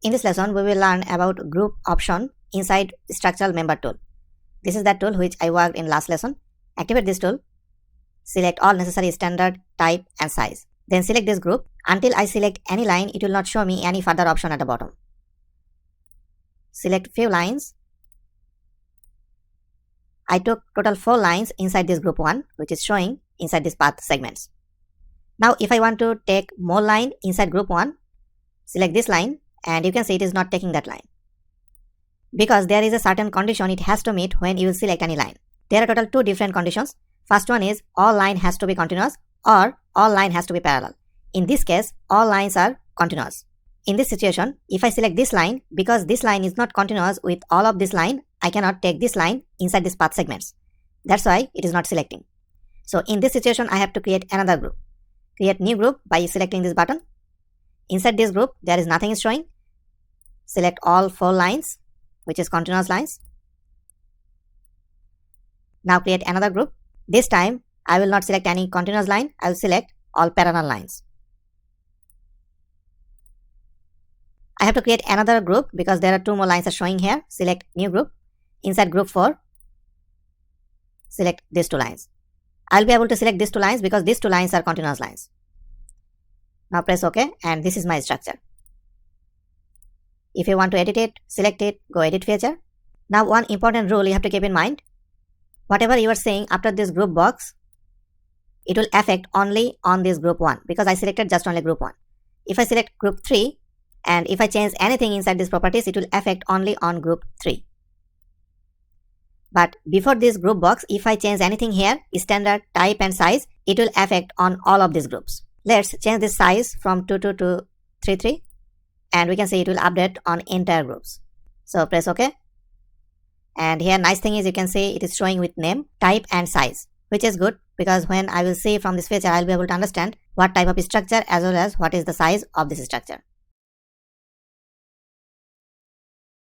In this lesson, we will learn about group option inside structural member tool. This is that tool which I worked in last lesson. Activate this tool. Select all necessary standard, type and size. Then select this group. Until I select any line, it will not show me any further option at the bottom. Select few lines. I took total 4 lines inside this group 1, which is showing inside this path segments. Now if I want to take more line inside group 1, select this line and you can see it is not taking that line. Because there is a certain condition it has to meet when you will select any line. There are total 2 different conditions. First one is all line has to be continuous or all line has to be parallel. In this case, all lines are continuous. In this situation, if I select this line, because this line is not continuous with all of this line, I cannot take this line inside this path segments. That's why it is not selecting. So in this situation, I have to create another group. Create new group by selecting this button. Inside this group, there is nothing is showing. Select all 4 lines, which is continuous lines. Now create another group. This time, I will not select any continuous line. I will select all parallel lines. I have to create another group because there are 2 more lines are showing here. Select new group. Inside group 4, select these 2 lines. I will be able to select these 2 lines because these 2 lines are continuous lines. Now press OK and this is my structure. If you want to edit it, select it, go edit feature. Now one important rule you have to keep in mind. Whatever you are saying after this group box, it will affect only on this group 1 because I selected just only group 1. If I select group 3 and if I change anything inside these properties, it will affect only on group 3. But before this group box, if I change anything here, standard, type and size, it will affect on all of these groups. Let's change this size from 22 to 33 and we can see it will update on entire groups. So press OK. And here nice thing is you can see it is showing with name, type and size, which is good because when I will see from this feature, I will be able to understand what type of structure as well as what is the size of this structure.